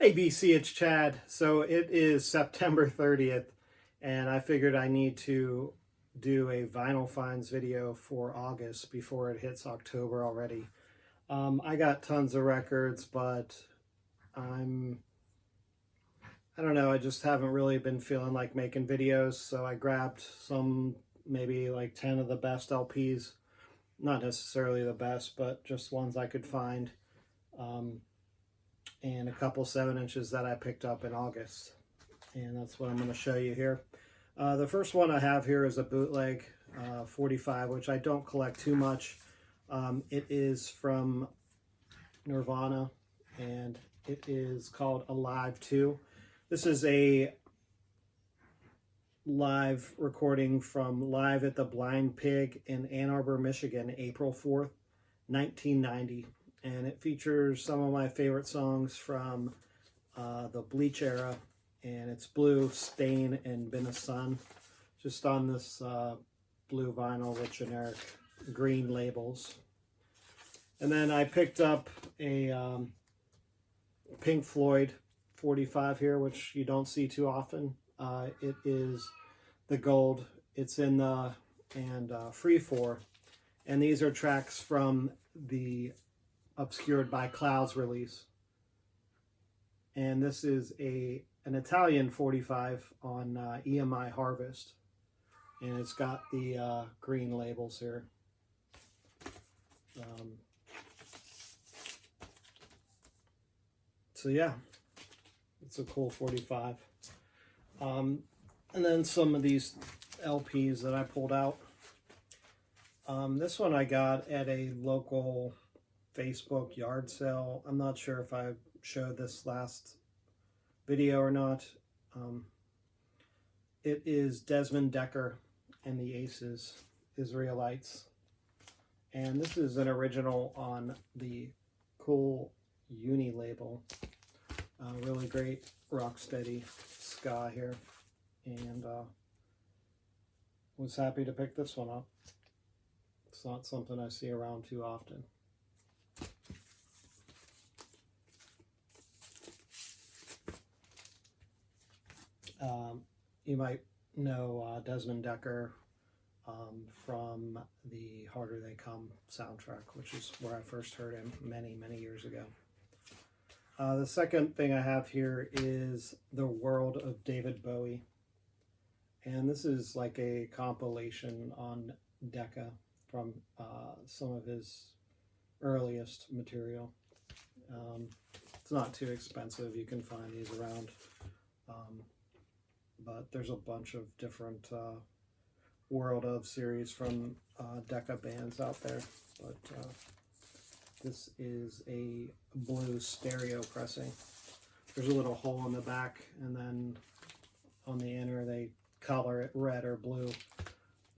Hey BC, it's Chad. So it is September 30th, and I figured I need to do a vinyl finds video for August before it hits October already. I got tons of records, but I'm, I don't know, I just haven't really been feeling like making videos, so I grabbed some, maybe like 10 of the best LPs. Not necessarily the best, but just ones I could find. Um, and a couple 7 inches that I picked up in August. And that's what I'm going to show you here. The first one I have here is a bootleg 45, which I don't collect too much. It is from Nirvana, and it is called Alive 2. This is a live recording from Live at the Blind Pig in Ann Arbor, Michigan, April 4th, 1990. And it features some of my favorite songs from the Bleach era, and it's Blue, Stain, and Been a Sun, just on this blue vinyl with generic green labels. And then I picked up a Pink Floyd 45 here, which you don't see too often. It is the gold. It's in the Free 4, and these are tracks from the Obscured by Clouds release. And this is an Italian 45 on EMI Harvest, and it's got the green labels here. So yeah, it's a cool 45. And then some of these LPs that I pulled out. This one I got at a local Facebook yard sale. I'm not sure if I showed this last video or not. It is Desmond Dekker and the Aces, Israelites. And this is an original on the Cool Uni label. Really great rocksteady ska here. And was happy to pick this one up. It's not something I see around too often. You might know Desmond Dekker from the Harder They Come soundtrack, which is where I first heard him many, many years ago. The second thing I have here is The World of David Bowie. And this is like a compilation on Decca from some of his earliest material. It's not too expensive. You can find these around. But there's a bunch of different World of series from Decca bands out there. But this is a blue stereo pressing. There's a little hole in the back, and then on the inner they color it red or blue.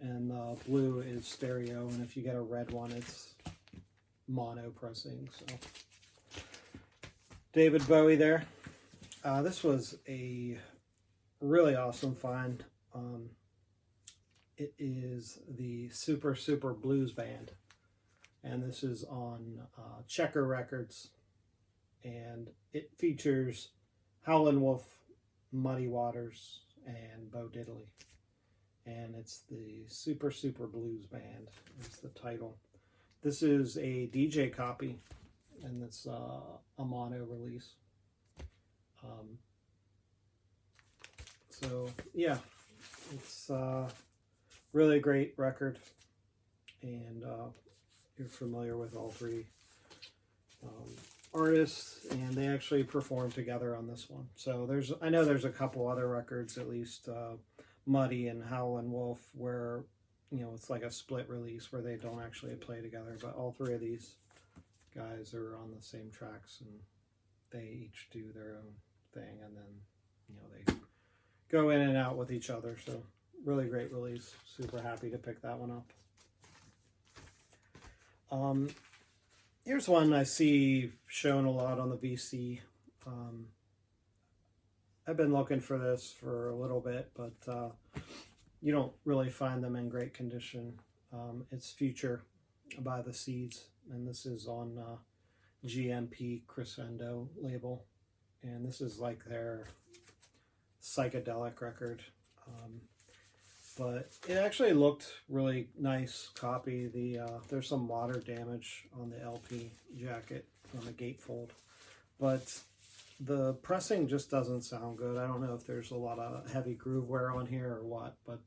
And blue is stereo, and if you get a red one, it's mono pressing. So David Bowie there. This was a really awesome find. It is the Super Super Blues Band, and this is on Checker Records, and it features Howlin' Wolf, Muddy Waters, and Bo Diddley, and it's the Super Super Blues Band is the title. This is a DJ copy, and it's a mono release. So yeah, it's really great record, and you're familiar with all three artists, and they actually performed together on this one. So I know there's a couple other records, at least Muddy and Howlin' Wolf, where it's like a split release where they don't actually play together, but all three of these guys are on the same tracks, and they each do their own thing, and then they go in and out with each other. So really great release. Super happy to pick that one up. Here's one I see shown a lot on the VC. I've been looking for this for a little bit, but you don't really find them in great condition. It's Future by the Seeds, and this is on GMP Crescendo label. and this is like their psychedelic record. But it actually looked really nice copy. There's some water damage on the LP jacket on the gatefold, but the pressing just doesn't sound good. I don't know if there's a lot of heavy groove wear on here or what, but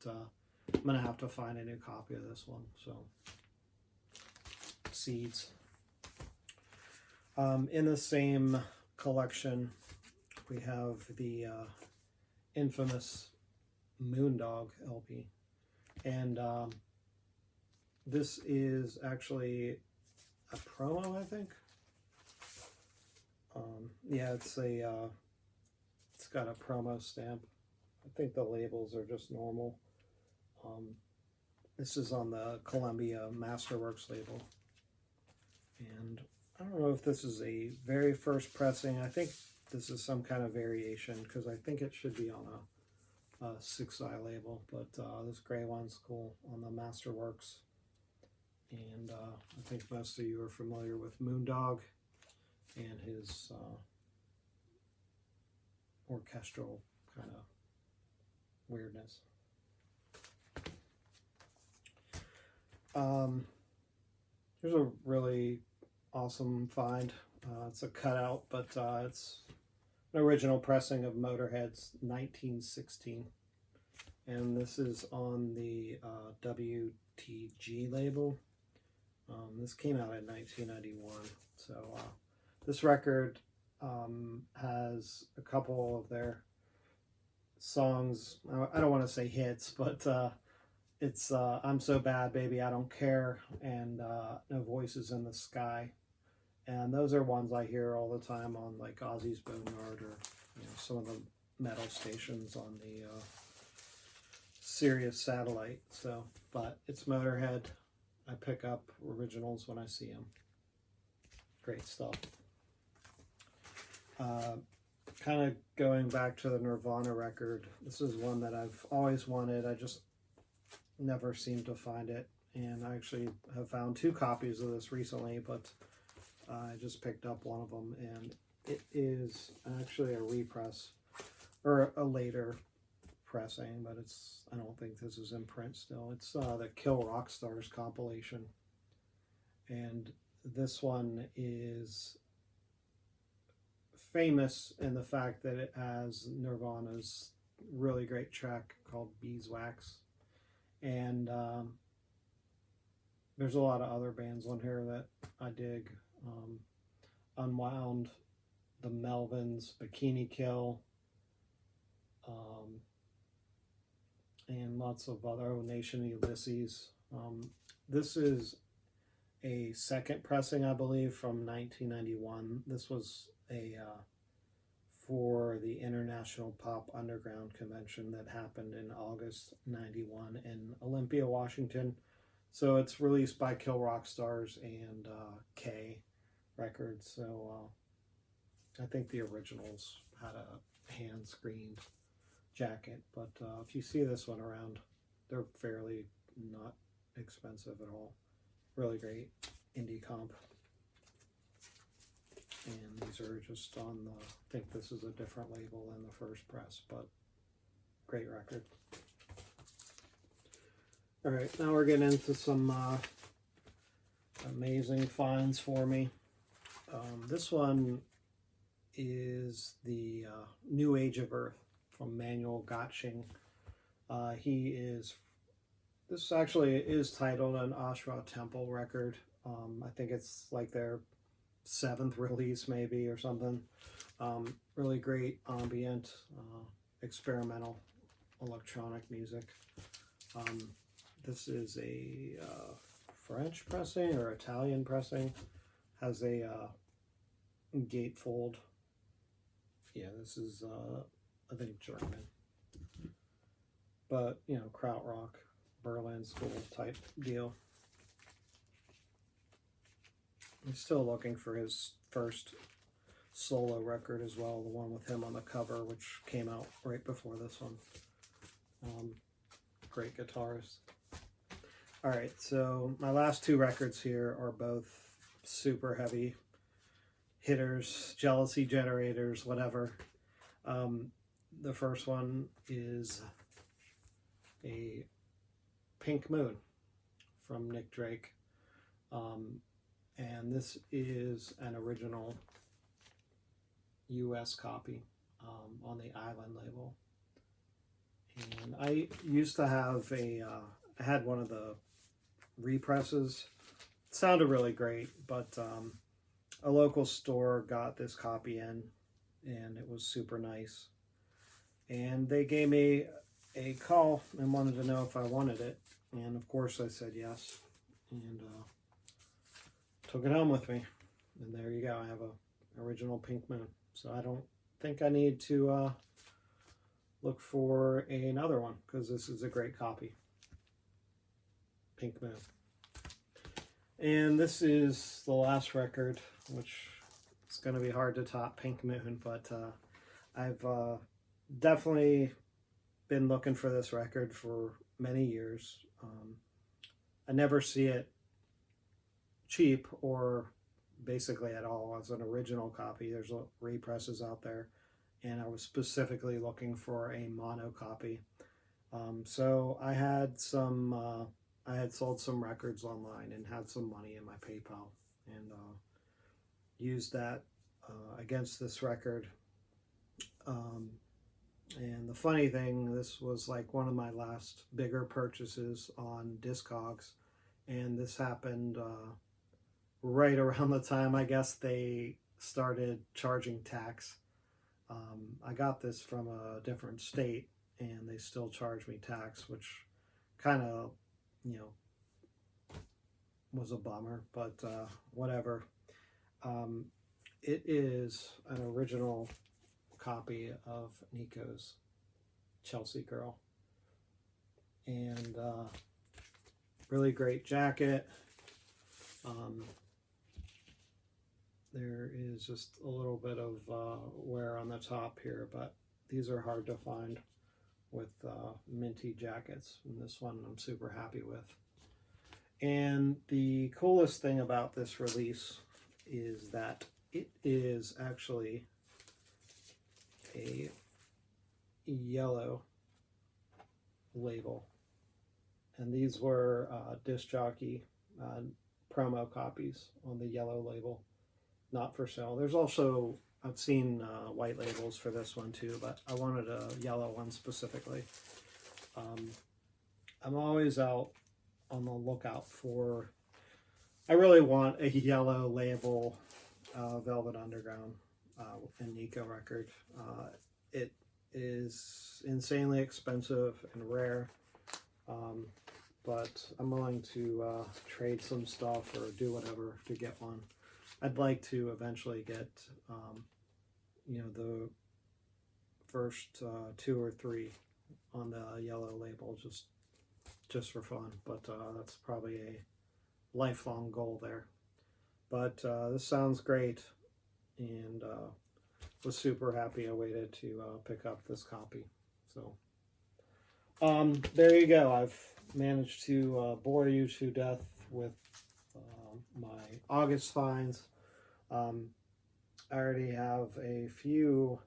I'm gonna have to find a new copy of this one. So, Seeds. In the same collection, we have the infamous Moondog LP, and this is actually a promo, I think. Yeah, it's got a promo stamp. I think the labels are just normal. This is on the Columbia Masterworks label, and I don't know if this is a very first pressing. I think this is some kind of variation, because I think it should be on a 6i label, but this gray one's cool on the Masterworks. And I think most of you are familiar with Moondog and his orchestral kind of weirdness. Here's a really awesome find. It's a cutout, but it's an original pressing of Motorhead's 1916, and this is on the WTG label. This came out in 1991, so this record has a couple of their songs. I don't want to say hits, but it's I'm So Bad Baby I Don't Care, and No Voices in the Sky. And those are ones I hear all the time on like Ozzy's Boneyard, or some of the metal stations on the Sirius satellite. So, but it's Motorhead. I pick up originals when I see them. Great stuff. Kind of going back to the Nirvana record. This is one that I've always wanted. I just never seem to find it, and I actually have found 2 copies of this recently, but I just picked up one of them, and it is actually a repress, or a later pressing, but I don't think this is in print still. It's the Kill Rock Stars compilation, and this one is famous in the fact that it has Nirvana's really great track called Beeswax, and there's a lot of other bands on here that I dig. Unwound, the Melvins, Bikini Kill, and lots of other, Nation Ulysses. This is a second pressing, I believe, from 1991. This was for the International Pop Underground Convention that happened in August 91 in Olympia, Washington. So it's released by Kill Rock Stars and K Records. So I think the originals had a hand-screened jacket, but if you see this one around, they're fairly not expensive at all. Really great indie comp. And these are just on the, I think this is a different label than the first press, but great record. All right, now we're getting into some amazing finds for me. This one is the New Age of Earth from Manuel Gottsching. This actually is titled an Ashra Temple record. I think it's like their 7th release maybe or something. Really great ambient, experimental electronic music. This is a French pressing or Italian pressing. Has a gatefold. Yeah, this is I think German, but krautrock, Berlin School type deal. I'm still looking for his first solo record as well, the one with him on the cover, which came out right before this one. Great guitarist. All right, so my last 2 records here are both super heavy. hitters, jealousy generators, whatever. The first one is a Pink Moon from Nick Drake. And this is an original US copy on the Island label. And I used to have I had one of the represses. It sounded really great, but a local store got this copy in, and it was super nice. And they gave me a call and wanted to know if I wanted it. And of course I said yes. And took it home with me. And there you go. I have a original Pink Moon. So I don't think I need to look for another one, because this is a great copy. Pink Moon. And this is the last record, which is going to be hard to top Pink Moon, but I've definitely been looking for this record for many years. I never see it cheap or basically at all as an original copy. There's represses out there, and I was specifically looking for a mono copy. So I had sold some records online and had some money in my PayPal, and used that against this record. And the funny thing, this was like one of my last bigger purchases on Discogs, and this happened right around the time, I guess, they started charging tax. I got this from a different state, and they still charge me tax, which kind of, was a bummer, but whatever. It is an original copy of Nico's Chelsea Girl, and really great jacket. There is just a little bit of wear on the top here, but these are hard to find with minty jackets, and this one I'm super happy with. And the coolest thing about this release is that it is actually a yellow label, and these were disc jockey promo copies on the yellow label, not for sale. There's also, I've seen white labels for this one too, but I wanted a yellow one specifically. I'm always out on the lookout for, I really want a yellow label Velvet Underground and Nico record. It is insanely expensive and rare, but I'm willing to trade some stuff or do whatever to get one. I'd like to eventually get, the first 2 or 3 on the yellow label, just for fun. But that's probably a lifelong goal there. But this sounds great, and was super happy I waited to pick up this copy. So there you go. I've managed to bore you to death with my August finds. I already have a few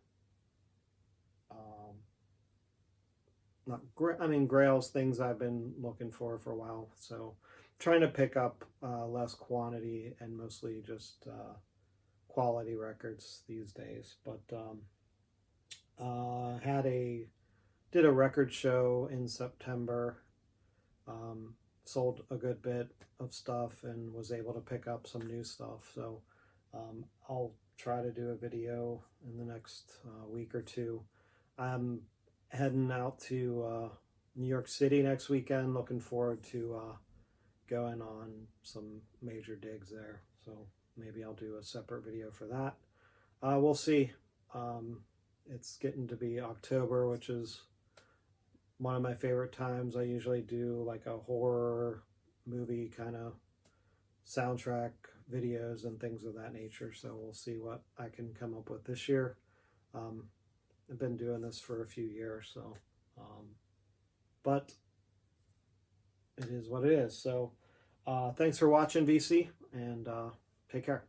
Grails, things I've been looking for a while, so trying to pick up less quantity and mostly just quality records these days. But did a record show in September, sold a good bit of stuff and was able to pick up some new stuff. So I'll try to do a video in the next week or two. I'm heading out to New York City next weekend. Looking forward to going on some major digs there. So maybe I'll do a separate video for that. We'll see. It's getting to be October, which is one of my favorite times. I usually do like a horror movie kind of soundtrack videos and things of that nature. So we'll see what I can come up with this year. I've been doing this for a few years, so but it is what it is. So thanks for watching, VC, and take care.